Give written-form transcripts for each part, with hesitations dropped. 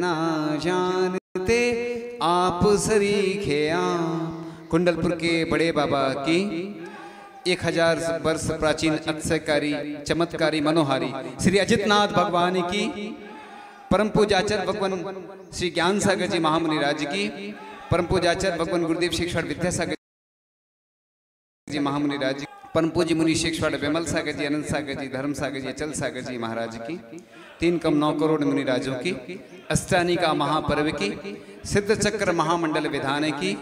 ना जानते आप सरीखे आप। कुंडलपुर के बड़े बाबा की 1000 वर्ष प्राचीन अतिशयकारी चमत्कारी मनोहारी श्री अजितनाथ भगवान की परम पूजाचार्य भगवान श्री ज्ञान सागर जी महामुनि राज की परम पूजाचार्य भगवान गुरुदेव शिक्षण विद्यासागर जी महामुनि राज, परम पूज्य मुनि शिक्षण विमल सागर जी, अनंत सागर जी, धर्म सागर जी, अचल सागर जी महाराज की 3,9 करोड़ मुनि राजों की अष्टानिका महापर्व की सिद्ध चक्र महामंडल विधान की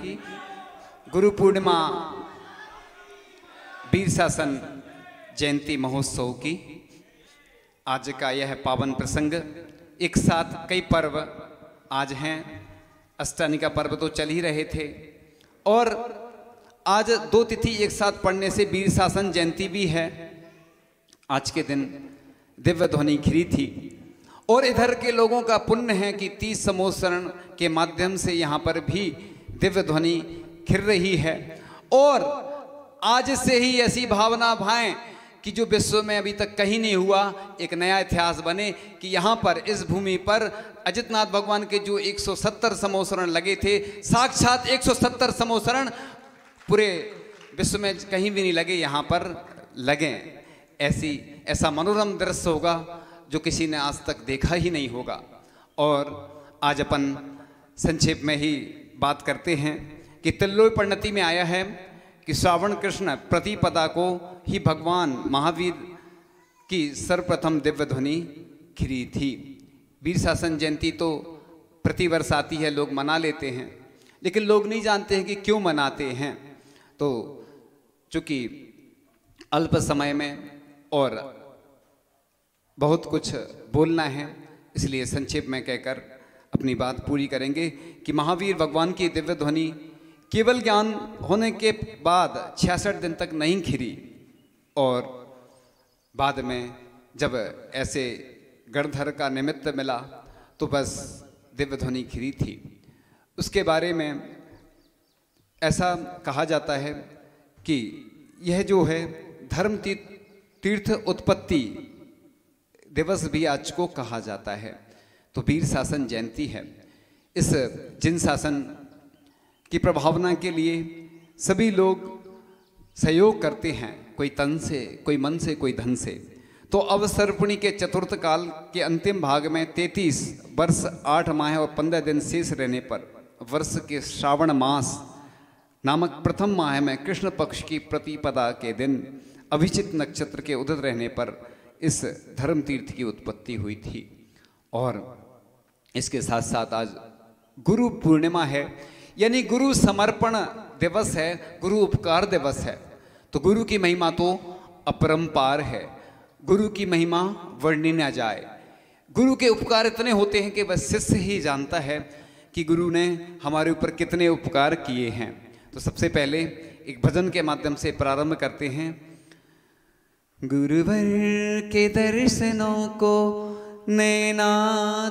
गुरु पूर्णिमा वीर शासन जयंती महोत्सव की आज का यह पावन प्रसंग। एक साथ कई पर्व आज हैं। अष्टानिका पर्व तो चल ही रहे थे और आज 2 तिथि एक साथ पड़ने से वीर शासन जयंती भी है। आज के दिन दिव्य ध्वनि खिरी थी और इधर के लोगों का पुण्य है कि 30 समोत्सरण के माध्यम से यहाँ पर भी दिव्य ध्वनि खिर रही है और आज से ही ऐसी भावना भाएं कि जो विश्व में अभी तक कहीं नहीं हुआ, एक नया इतिहास बने कि यहाँ पर इस भूमि पर अजितनाथ भगवान के जो 170 समोत्सरण लगे थे, साक्षात 170 समोत्सरण पूरे विश्व में कहीं भी नहीं लगे, यहाँ पर लगे। ऐसा मनोरम दृश्य होगा जो किसी ने आज तक देखा ही नहीं होगा। और आज अपन संक्षेप में ही बात करते हैं कि त्रिलोक परिणति में आया है कि श्रावण कृष्ण प्रतिपदा को ही भगवान महावीर की सर्वप्रथम दिव्य ध्वनि खिरी थी। वीर शासन जयंती तो प्रतिवर्ष आती है, लोग मना लेते हैं, लेकिन लोग नहीं जानते हैं कि क्यों मनाते हैं। तो चूंकि अल्प समय में और बहुत कुछ बोलना है, इसलिए संक्षेप में कहकर अपनी बात पूरी करेंगे कि महावीर भगवान की दिव्य ध्वनि केवल ज्ञान होने के बाद 66 दिन तक नहीं खिरी और बाद में जब ऐसे गणधर का निमित्त मिला तो बस दिव्य ध्वनि खिरी थी। उसके बारे में ऐसा कहा जाता है कि यह जो है धर्म तीर्थ उत्पत्ति दिवस भी आज को कहा जाता है। तो वीर शासन जयंती है। इस जिन शासन की प्रभावना के लिए सभी लोग सहयोग करते हैं, कोई तन से, कोई मन से, कोई धन से। तो अब सर्वपुणी के चतुर्थ काल के अंतिम भाग में 33 वर्ष 8 माह और 15 दिन शेष रहने पर वर्ष के श्रावण मास नामक प्रथम माह में कृष्ण पक्ष की प्रतिपदा के दिन अभिजित नक्षत्र के उदित रहने पर इस धर्म तीर्थ की उत्पत्ति हुई थी। और इसके साथ साथ आज गुरु पूर्णिमा है, यानी गुरु समर्पण दिवस है, गुरु उपकार दिवस है। तो गुरु की महिमा तो अपरंपार है, गुरु की महिमा वर्णित न जाए। गुरु के उपकार इतने होते हैं कि बस शिष्य ही जानता है कि गुरु ने हमारे ऊपर कितने उपकार किए हैं। तो सबसे पहले एक भजन के माध्यम से प्रारंभ करते हैं। गुरुवर के दर्शनों को नैना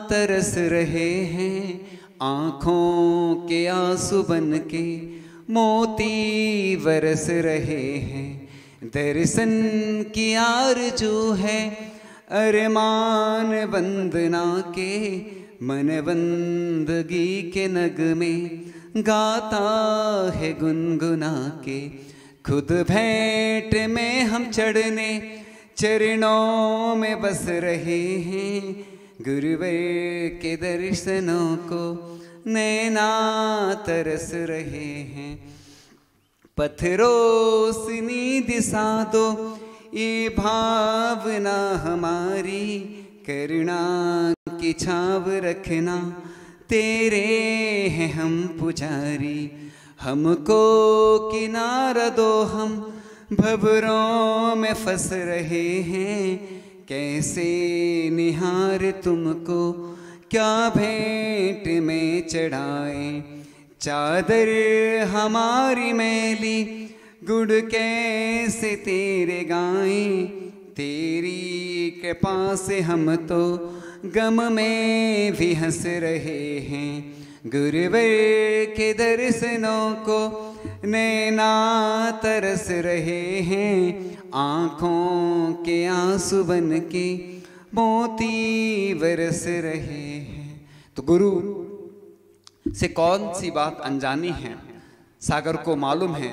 तरस रहे हैं, आँखों के आंसू बन के मोती बरस रहे हैं। दर्शन की आरज़ू है अरमान वंदना के, मन बंदगी के नगमे गाता है गुनगुना के। खुद भेंट में हम चढ़ने चरणों में बस रहे हैं, गुरुवर के दर्शनों को नैना तरस रहे हैं। पत्थरों से नींद दिशा दो ये भावना हमारी, करुणा की छाव रखना तेरे हैं हम पुजारी। हमको किनारा दो हम भंवरों में फंस रहे हैं, कैसे निहार तुमको क्या भेंट में चढ़ाए। चादर हमारी मैली गुड़ कैसे तेरे गाएं, तेरी कृपा से हम तो गम में भी हंस रहे हैं। गुरुवर के दर्शनों को नैना तरस रहे हैं, आँखों के आंसू बन के मोती बरस रहे हैं। तो गुरु से कौन सी बात अनजानी है, सागर को मालूम है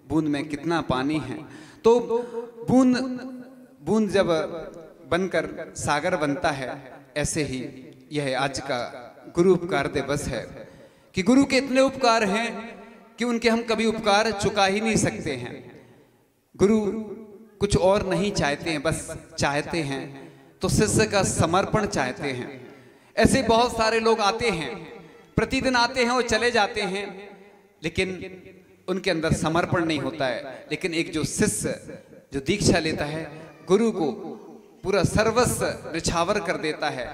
बूंद में कितना पानी है। तो बूंद बूंद जब बनकर सागर बनता है, ऐसे ही यह आज का गुरु उपकार दिवस है कि गुरु के इतने उपकार हैं कि उनके हम कभी उपकार चुका ही नहीं सकते हैं। गुरु कुछ और नहीं चाहते हैं, बस चाहते हैं तो शिष्य का समर्पण चाहते हैं। ऐसे बहुत सारे लोग आते हैं, प्रतिदिन आते हैं और चले जाते हैं, लेकिन उनके अंदर समर्पण नहीं होता है। लेकिन एक जो शिष्य जो दीक्षा लेता है, गुरु को पूरा सर्वस्व निछावर कर देता है,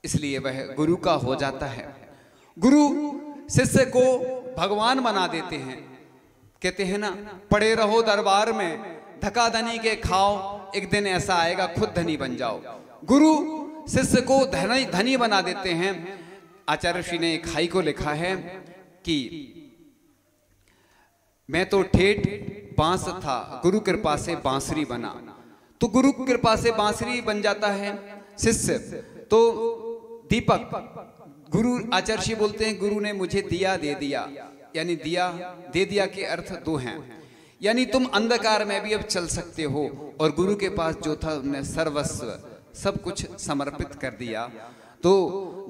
इसलिए वह गुरु का हो जाता है। गुरु शिष्य को भगवान बना देते हैं। कहते हैं ना, पड़े रहो दरबार में, धका धनी के खाओ, एक दिन ऐसा आएगा खुद धनी बन जाओ। गुरु शिष्य को धनी बना देते हैं। आचार्य श्री ने एक हाई को लिखा है कि मैं तो ठेठ बांस था, गुरु कृपा से बांसुरी बना। तो गुरु कृपा से बांसुरी बन जाता है शिष्य। तो दीपक, गुरु आचार्य श्री बोलते हैं, गुरु ने मुझे दिया दे दिया, यानी दिया दे दिया के अर्थ दो हैं, यानी तुम अंधकार में भी अब चल सकते हो। और गुरु के पास जो था उन्हें सर्वस्व सब कुछ समर्पित कर दिया। तो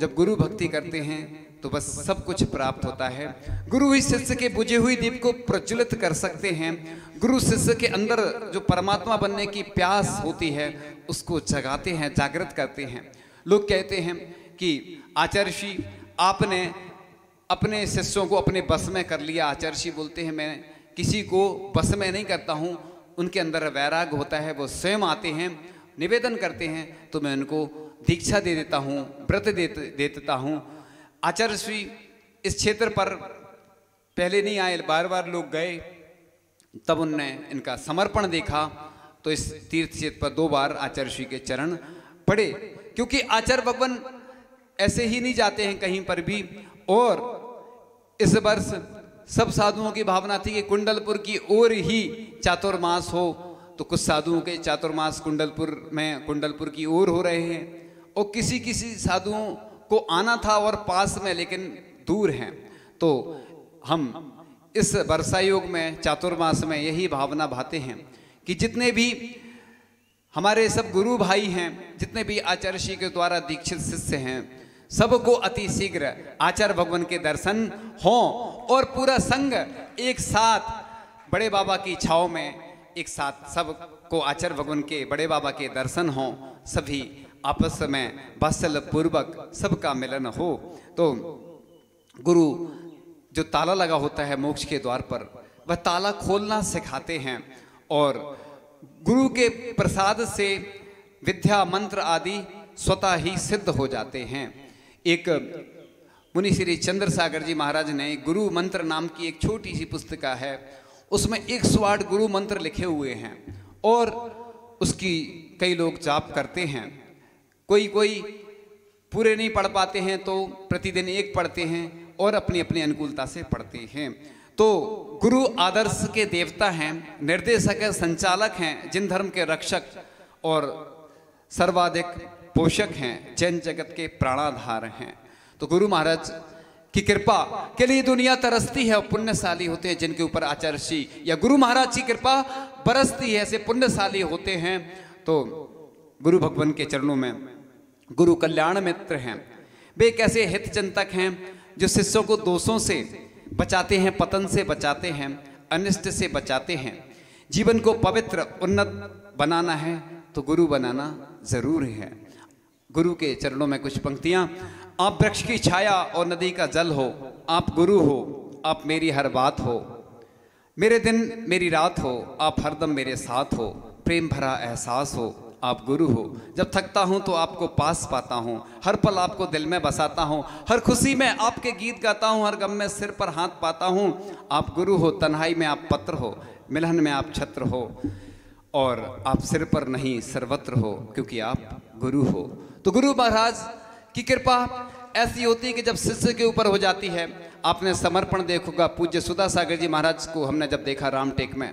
जब गुरु भक्ति करते हैं तो बस सब कुछ प्राप्त होता है। गुरु ही शिष्य के बुझे हुई दीप को प्रज्वलित कर सकते हैं। गुरु शिष्य के अंदर जो परमात्मा बनने की प्यास होती है उसको जगाते हैं, जागृत करते हैं। लोग कहते हैं कि आचार्य श्री आपने अपने शिष्यों को अपने बस में कर लिया। आचार्य श्री बोलते हैं, मैं किसी को बस में नहीं करता हूँ, उनके अंदर वैराग होता है, वो स्वयं आते हैं, निवेदन करते हैं, तो मैं उनको दीक्षा दे देता हूँ, व्रत दे देता हूँ। आचार्य श्री इस क्षेत्र पर पहले नहीं आए, बार बार लोग गए, तब उनने इनका समर्पण देखा। तो इस तीर्थ क्षेत्र पर 2 बार आचार्य श्री के चरण पड़े, क्योंकि आचार्य भगवान ऐसे ही नहीं जाते हैं कहीं पर भी। और इस वर्ष सब साधुओं की भावना थी कि कुंडलपुर की ओर ही चातुर्मास हो, तो कुछ साधुओं के चातुर्मास कुंडलपुर की ओर हो रहे हैं, और किसी किसी साधुओं को आना था और पास में, लेकिन दूर हैं। तो हम इस वर्षा योग में चातुर्मास में यही भावना भाते हैं कि जितने भी हमारे सब गुरु भाई हैं, जितने भी आचार्य श्री के द्वारा दीक्षित शिष्य हैं, सबको अति शीघ्र आचार्य भगवान के दर्शन हों और पूरा संघ एक साथ बड़े बाबा की छाव में एक साथ सबको आचार्य भगवान के बड़े बाबा के दर्शन हों, सभी आपस में वात्सल्य पूर्वक सबका मिलन हो। तो गुरु जो ताला लगा होता है मोक्ष के द्वार पर, वह ताला खोलना सिखाते हैं। और गुरु के प्रसाद से विद्या मंत्र आदि स्वतः ही सिद्ध हो जाते हैं। एक मुनि श्री चंद्र सागर जी महाराज ने गुरु मंत्र नाम की एक छोटी सी पुस्तिका है, उसमें 108 गुरु मंत्र लिखे हुए हैं और उसकी कई लोग जाप करते हैं। कोई पूरे नहीं पढ़ पाते हैं तो प्रतिदिन एक पढ़ते हैं और अपनी अपनी अनुकूलता से पढ़ते हैं। तो गुरु आदर्श के देवता हैं, निर्देशक है, संचालक हैं, जिन धर्म के रक्षक और सर्वाधिक पोषक हैं, जैन जगत के प्राणाधार हैं। तो गुरु महाराज की कृपा के लिए दुनिया तरसती है और पुण्यशाली होते हैं जिनके ऊपर आचार्य श्री या गुरु महाराज की कृपा बरसती है, ऐसे पुण्यशाली होते हैं। तो गुरु भगवान के चरणों में गुरु कल्याण मित्र हैं, वे एक ऐसे हित चिंतक हैं जो शिष्यों को दोषों से बचाते हैं, पतन से बचाते हैं, अनिष्ट से बचाते हैं। जीवन को पवित्र उन्नत बनाना है तो गुरु बनाना जरूरी है। गुरु के चरणों में कुछ पंक्तियां। आप वृक्ष की छाया और नदी का जल हो, आप गुरु हो, आप मेरी हर बात हो, मेरे दिन मेरी रात हो, आप हरदम मेरे साथ हो, प्रेम भरा एहसास हो, आप गुरु हो। जब थकता हूँ तो आपको पास पाता हूँ, हर पल आपको दिल में बसाता हूँ, हर खुशी में आपके गीत गाता हूँ, हर गम में सिर पर हाथ पाता हूँ। आप गुरु हो, तन्हाई में आप पत्र हो, मिलन में आप छत्र हो, और आप सिर पर नहीं सर्वत्र हो, क्योंकि आप गुरु हो। तो गुरु महाराज की कृपा ऐसी होती है कि जब शिष्य के ऊपर हो जाती है। आपने समर्पण देखोगा, पूज्य सुधा सागर जी महाराज को हमने जब देखा रामटेक में,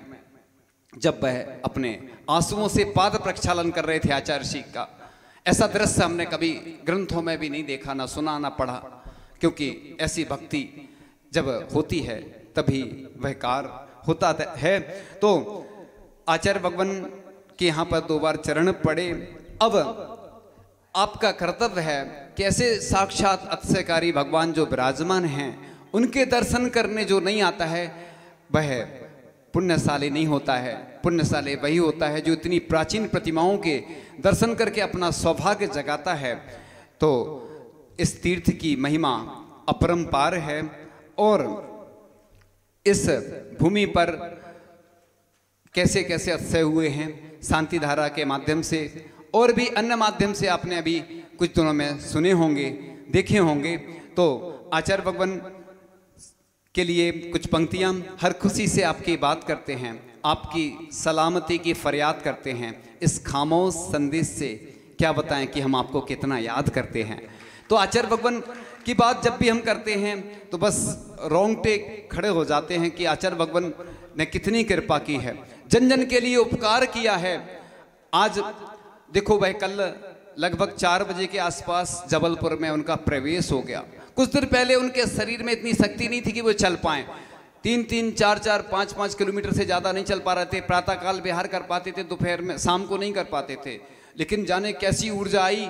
जब वह अपने आंसुओं से पाद प्रक्षालन कर रहे थे आचार्य श्री का, ऐसा दृश्य हमने कभी ग्रंथों में भी नहीं देखा, ना सुना, ना पढ़ा, क्योंकि ऐसी भक्ति जब होती है तभी वह कार्य होता है। तो आचार्य भगवान के यहाँ पर 2 बार चरण पड़े। अब आपका कर्तव्य है कि ऐसे साक्षात अतिशयकारी भगवान जो विराजमान हैं उनके दर्शन करने जो नहीं आता है वह पुण्यशाली नहीं होता है। पुण्यशाली वही होता है जो इतनी प्राचीन प्रतिमाओं के दर्शन करके अपना सौभाग्य जगाता है। तो इस तीर्थ की महिमा अपरंपार है और इस भूमि पर कैसे कैसे अतिशय हुए हैं शांति धारा के माध्यम से और भी अन्य माध्यम से आपने अभी कुछ दिनों में सुने होंगे, देखे होंगे। तो आचार्य भगवान के लिए कुछ पंक्तियां हर खुशी से आपकी बात करते हैं, आपकी सलामती की फरियाद करते हैं। इस खामोश संदेश से क्या बताएं कि हम आपको कितना याद करते हैं। तो आचार्य भगवान की बात जब भी हम करते हैं तो बस रोंगटे खड़े हो जाते हैं कि आचार्य भगवान ने कितनी कृपा की है, जन जन के लिए उपकार किया है। आज देखो वह कल लगभग 4 बजे के आसपास जबलपुर में उनका प्रवेश हो गया। कुछ देर पहले उनके शरीर में इतनी शक्ति नहीं थी कि वो चल पाएं। 3-3, 4-4, 5-5 किलोमीटर से ज़्यादा नहीं चल पा रहे थे। प्रातःकाल विहार कर पाते थे, दोपहर में, शाम को नहीं कर पाते थे। लेकिन जाने कैसी ऊर्जा आई।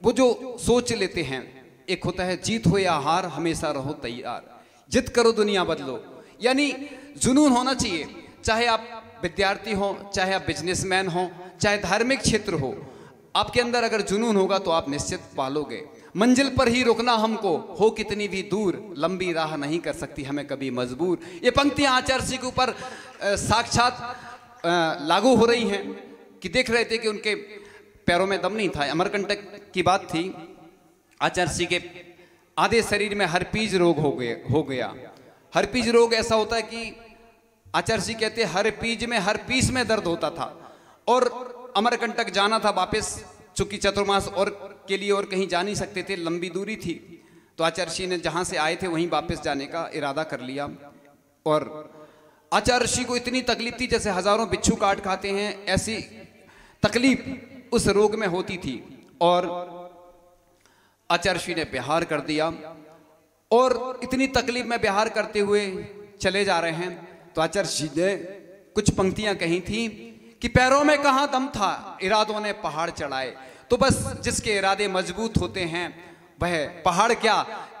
वो जो सोच लेते हैं, एक होता है जीत हो या हार, हमेशा रहो तैयार, जिद करो दुनिया बदलो, यानी जुनून होना चाहिए। चाहे आप विद्यार्थी हो, चाहे आप बिजनेसमैन हो, चाहे धार्मिक क्षेत्र हो, आपके अंदर अगर जुनून होगा तो आप निश्चित पालोगे। मंजिल पर ही रुकना हमको, हो कितनी भी दूर, लंबी राह नहीं कर सकती हमें कभी मजबूर। ये पंक्तियां आचार्य जी के ऊपर साक्षात लागू हो रही हैं कि देख रहे थे कि उनके पैरों में दम नहीं था। अमरकंटक की बात थी। आचार्य जी के आधे शरीर में हर्पीज रोग हो गया। हर्पीज रोग ऐसा होता है कि आचार्य जी कहते हर हर पीस में दर्द होता था और अमरकंटक जाना था वापस, चूंकि चतुर्मास और के लिए और कहीं जा नहीं सकते थे, लंबी दूरी थी। तो आचार्य जी ने जहां से आए थे वहीं वापस जाने का इरादा कर लिया। और आचार्य जी को इतनी तकलीफ थी जैसे हजारों बिच्छू काट खाते हैं, ऐसी तकलीफ उस रोग में होती थी। और आचार्य जी ने बिहार कर दिया और इतनी तकलीफ में बिहार करते हुए चले जा रहे हैं। तो आचार्य जी ने कुछ पंक्तियां कही थी कि पैरों में कहां दम था, इरादों ने पहाड़ चढ़ाए। तो बस जिसके इरादे मजबूत होते हैं वह पहाड़ क्या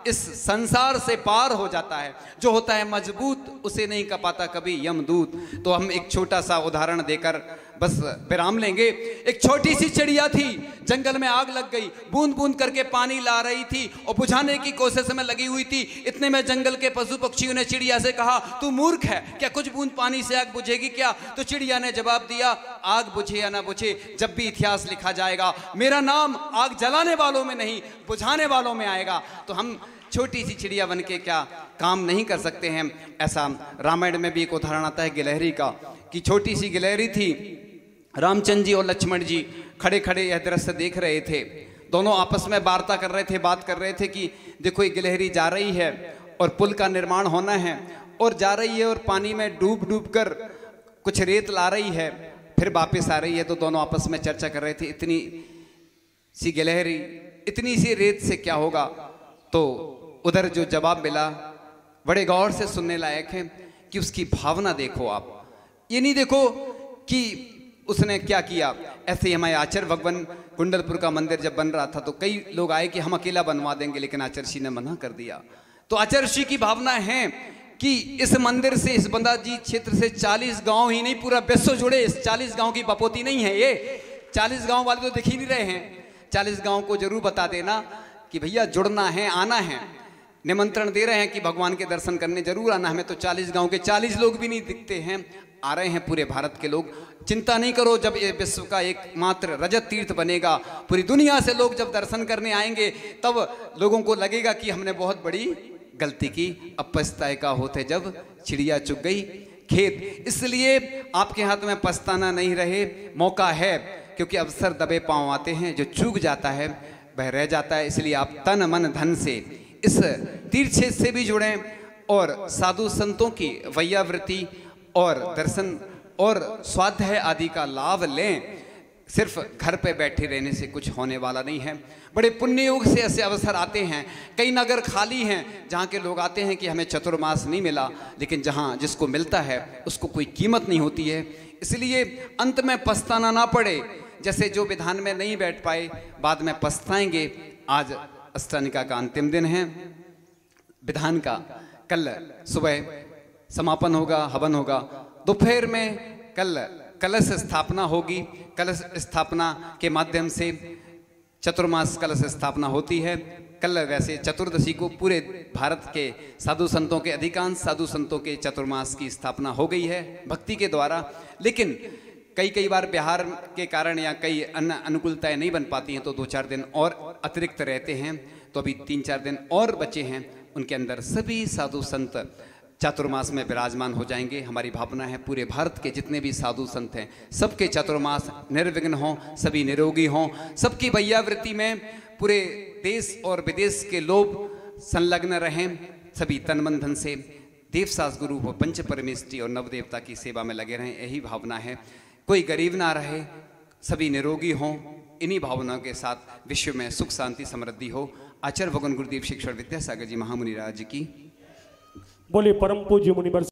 इस संसार से पार हो जाता है। जो होता है मजबूत उसे नहीं कपाता कभी यमदूत। तो हम एक छोटा सा उदाहरण देकर बस विराम लेंगे। एक छोटी सी चिड़िया थी, जंगल में आग लग गई, बूंद बूंद करके पानी ला रही थी और बुझाने की कोशिश में लगी हुई थी। इतने में जंगल के पशु पक्षियों ने चिड़िया से कहा, तू मूर्ख है क्या, कुछ बूंद पानी से आग बुझेगी क्या? तो चिड़िया ने जवाब दिया, आग बुझे या ना बुझे, जब भी इतिहास लिखा जाएगा मेरा नाम आग जलाने वालों में नहीं बुझाने वालों में आएगा। तो हम छोटी सी चिड़िया बन के क्या काम नहीं कर सकते हैं? ऐसा रामायण में भी एक उदाहरण आता है गिलहरी का, कि छोटी सी गिलहरी थी, रामचंद्र जी और लक्ष्मण जी खड़े खड़े यह दृश्य देख रहे थे। दोनों आपस में वार्ता कर रहे थे, बात कर रहे थे कि देखो ये गिलहरी जा रही है और पुल का निर्माण होना है और जा रही है और पानी में डूब डूब कर कुछ रेत ला रही है, फिर वापस आ रही है। तो दोनों आपस में चर्चा कर रहे थे, इतनी सी गिलहरी, इतनी सी रेत से क्या होगा? तो उधर जो जवाब मिला बड़े गौर से सुनने लायक है कि उसकी भावना देखो आप, ये नहीं देखो कि उसने क्या किया। ऐसे ही हमारे आचार्य भगवान कुंडलपुर का मंदिर जब बन रहा था तो कई लोग आए कि हम अकेला बनवा देंगे, लेकिन आचार्य जी ने मना कर दिया। तो आचार्य जी की भावना है कि इस मंदिर से, इस बंदाजी क्षेत्र से 40 गांव ही नहीं पूरा विश्व जुड़े। इस 40 गांव की बपोती नहीं है ये, 40 गांव वाले तो दिख ही नहीं रहे हैं। 40 गांव को जरूर बता देना कि भैया जुड़ना है, आना है। निमंत्रण दे रहे हैं कि भगवान के दर्शन करने जरूर आना। हमें तो 40 गांव के 40 लोग भी नहीं दिखते हैं, आ रहे हैं पूरे भारत के लोग। चिंता नहीं करो, जब ये विश्व का एकमात्र रजत तीर्थ बनेगा, पूरी दुनिया से लोग जब दर्शन करने आएंगे तब लोगों को लगेगा कि हमने बहुत बड़ी गलती की। अब पछताएगा होते जब चिड़िया चुग गई खेत। इसलिए आपके हाथ में पछताना नहीं रहे, मौका है, क्योंकि अवसर दबे पांव आते हैं। जो चूक जाता है वह रह जाता है। इसलिए आप तन मन धन से इस तीर्थ क्षेत्र से भी जुड़ें और साधु संतों की वैयावृत्ति और दर्शन और स्वाध्याय आदि का लाभ लें। सिर्फ घर पे बैठे रहने से कुछ होने वाला नहीं है। बड़े पुण्य योग से ऐसे अवसर आते हैं। कई नगर खाली हैं जहाँ के लोग आते हैं कि हमें चतुर्मास नहीं मिला, लेकिन जहाँ जिसको मिलता है उसको कोई कीमत नहीं होती है। इसलिए अंत में पछताना ना पड़े। जैसे जो विधान में नहीं बैठ पाए बाद में पछताएंगे। आज अष्टानिका का अंतिम दिन है विधान का। कल सुबह समापन होगा, हवन होगा। दोपहर में कल कलश स्थापना होगी। कलश स्थापना के माध्यम से चतुर्मास कलश स्थापना होती है। कल वैसे चतुर्दशी को पूरे भारत के साधु संतों के, अधिकांश साधु संतों के चतुर्मास की स्थापना हो गई है भक्ति के द्वारा। लेकिन कई बार बिहार के कारण या कई अन्य अनुकूलताएं नहीं बन पाती हैं, तो 2-4 दिन और अतिरिक्त रहते हैं। तो अभी 3-4 दिन और बचे हैं, उनके अंदर सभी साधु संत चातुर्मास में विराजमान हो जाएंगे। हमारी भावना है पूरे भारत के जितने भी साधु संत हैं सबके चातुर्मास निर्विघ्न हों, सभी निरोगी हों, सबकी भैयावृत्ति में पूरे देश और विदेश के लोग संलग्न रहें। सभी तन मन धन से देवसास गुरु व पंच परमेष्टि और नवदेवता की सेवा में लगे रहें, यही भावना है। कोई गरीब ना रहे, सभी निरोगी हों। इन्हीं भावनाओं के साथ विश्व में सुख शांति समृद्धि हो। आचार्य भगवान गुरुदेव शिक्षण विद्यासागर जी महामुनि राज की बोले। परम पूज्य मुनिवर